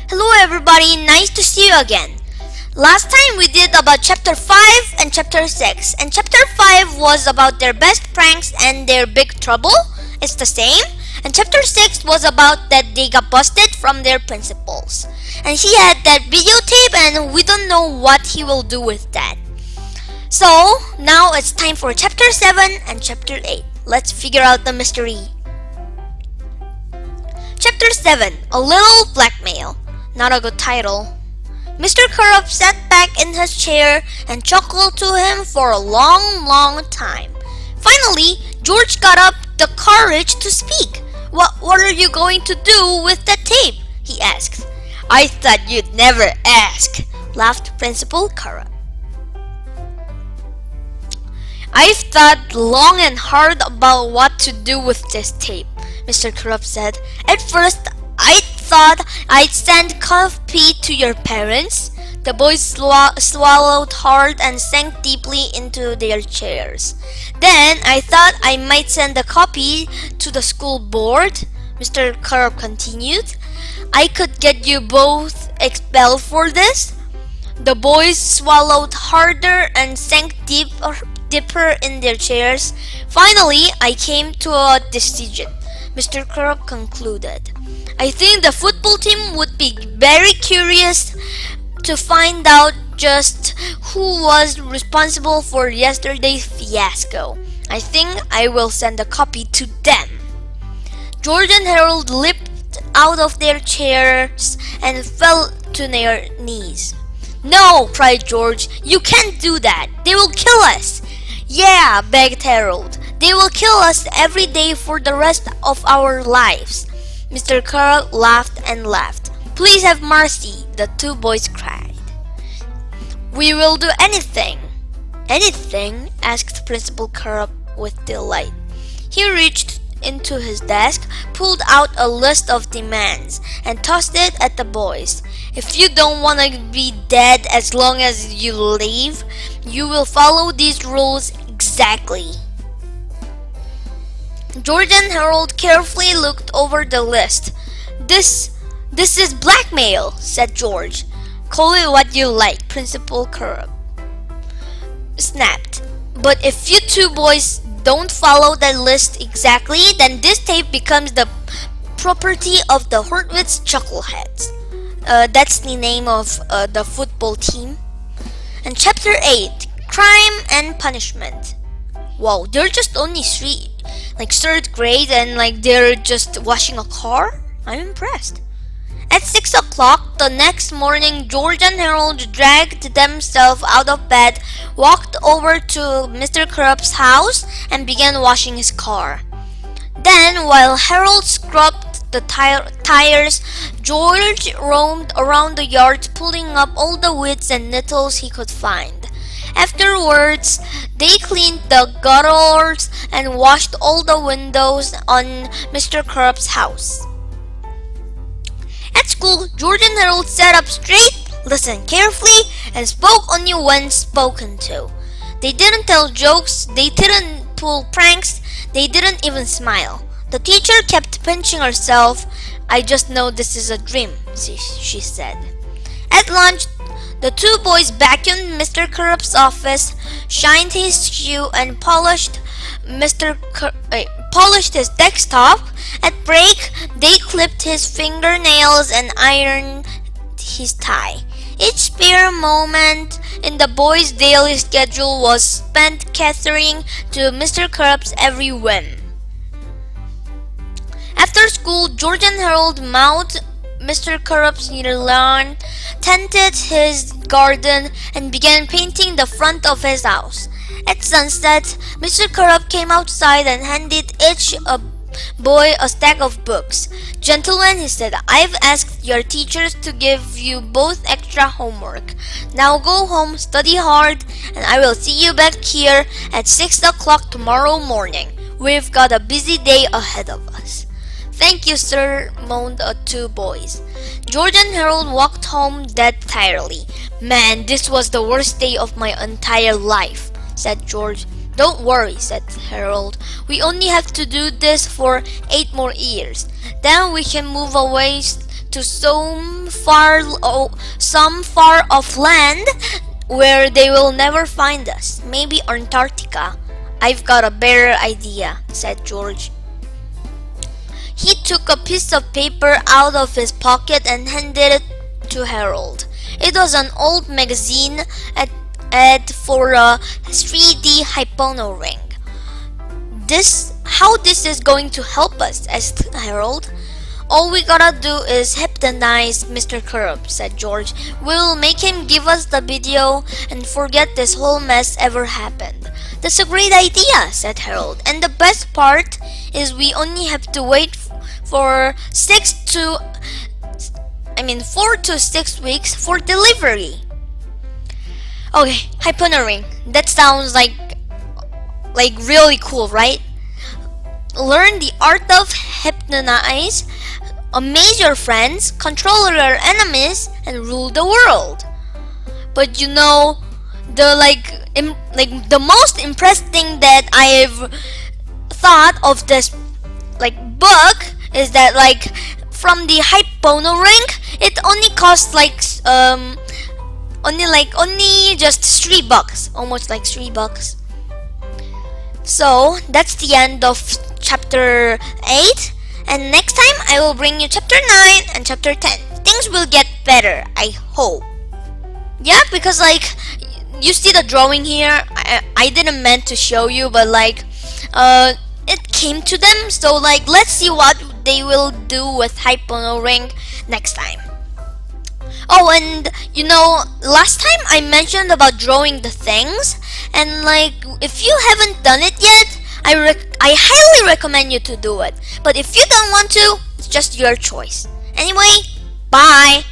Hello everybody, nice to see you again. Last time we did about chapter 5 and chapter 6, and chapter 5 was about their best pranks and their big trouble. It's the same. And chapter 6 was about that they got busted from their principals. And he had that videotape and we don't know what he will do with that. So now it's time for chapter 7 and chapter 8. Let's figure out the mystery. Chapter 7, A Little Blackmail. Not a good title. Mr. Currup sat back in his chair and chuckled to him for a long time. Finally, George got up the courage to speak. What are you going to do with that tape? He asked. I thought you'd never ask, laughed Principal Currup. I've thought long and hard about what to do with this tape, Mr. Currup said. At first, I thought I'd send copy to your parents. The boys swallowed hard and sank deeply into their chairs. Then I thought I might send a copy to the school board, Mr. Currup continued. I could get you both expelled for this. The boys swallowed harder and sank deeper in their chairs. Finally, I came to a decision, Mr. Currup concluded. I think the football team would be very curious to find out just who was responsible for yesterday's fiasco. I think I will send a copy to them. George and Harold leaped out of their chairs and fell to their knees. No, cried George, you can't do that. They will kill us. Yeah, begged Harold. They will kill us every day for the rest of our lives. Mr. Currup laughed and laughed. Please have mercy, the two boys cried. We will do anything. Anything? Asked Principal Currup with delight. He reached into his desk, pulled out a list of demands, and tossed it at the boys. If you don't want to be dead as long as you live, you will follow these rules exactly. George and Harold carefully looked over the list. This is blackmail, said George. Call it what you like, Principal Currup snapped. But if you two boys don't follow that list exactly, then this tape becomes the property of the Hortwitz Chuckleheads. That's the name of the football team. And chapter 8, Crime and Punishment. Wow, they're just only third grade and they're just washing a car? I'm impressed. At 6 o'clock the next morning, George and Harold dragged themselves out of bed, walked over to Mr. Currup's house, and began washing his car. Then, while Harold scrubbed the tires, George roamed around the yard, pulling up all the weeds and nettles he could find. Afterwards, they cleaned the gutters and washed all the windows on Mr. Currup's house. At school, George and Harold sat up straight, listened carefully, and spoke only when spoken to. They didn't tell jokes, they didn't pull pranks, they didn't even smile. The teacher kept pinching herself. I just know this is a dream, she said. At lunch, the two boys vacuumed Mr. Currup's office, shined his shoe, and polished his desktop. At break, they clipped his fingernails and ironed his tie. Each spare moment in the boys' daily schedule was spent catering to Mr. Currup's every whim. After school, George and Harold mowed Mr. Currup's lawn, tended his garden, and began painting the front of his house. At sunset, Mr. Currup came outside and handed each boy a stack of books. Gentlemen, he said, I've asked your teachers to give you both extra homework. Now go home, study hard, and I will see you back here at 6 o'clock tomorrow morning. We've got a busy day ahead of us. Thank you, sir, moaned the two boys. George and Harold walked home dead tirely. Man, this was the worst day of my entire life, said George. Don't worry, said Harold. We only have to do this for 8 more years. Then we can move away to some far off land where they will never find us. Maybe Antarctica. I've got a better idea, said George. He took a piece of paper out of his pocket and handed it to Harold. It was an old magazine ad for a 3D hypno ring. How this is going to help us? Asked Harold. All we gotta do is hypnotize Mr. Curb, said George. We'll make him give us the video and forget this whole mess ever happened. That's a great idea, said Harold. And the best part is we only have to wait for 4 to 6 weeks for delivery. Okay, hypno ring. That sounds like really cool, right? Learn the art of hypnotize, amaze your friends, control your enemies, and rule the world. But the most impressive thing that I've thought of this book is that from the hypno ring, it only costs only just $3, almost like $3. So that's the end of chapter 8, and next time I will bring you chapter 9 and chapter 10. Things will get better, I hope. Yeah, because you see the drawing here, I didn't meant to show you, but it came to them, so let's see what they will do with hypno ring next time. Oh, and last time I mentioned about drawing the things, and if you haven't done it yet, I highly recommend you to do it. But if you don't want to, it's just your choice. Anyway, bye!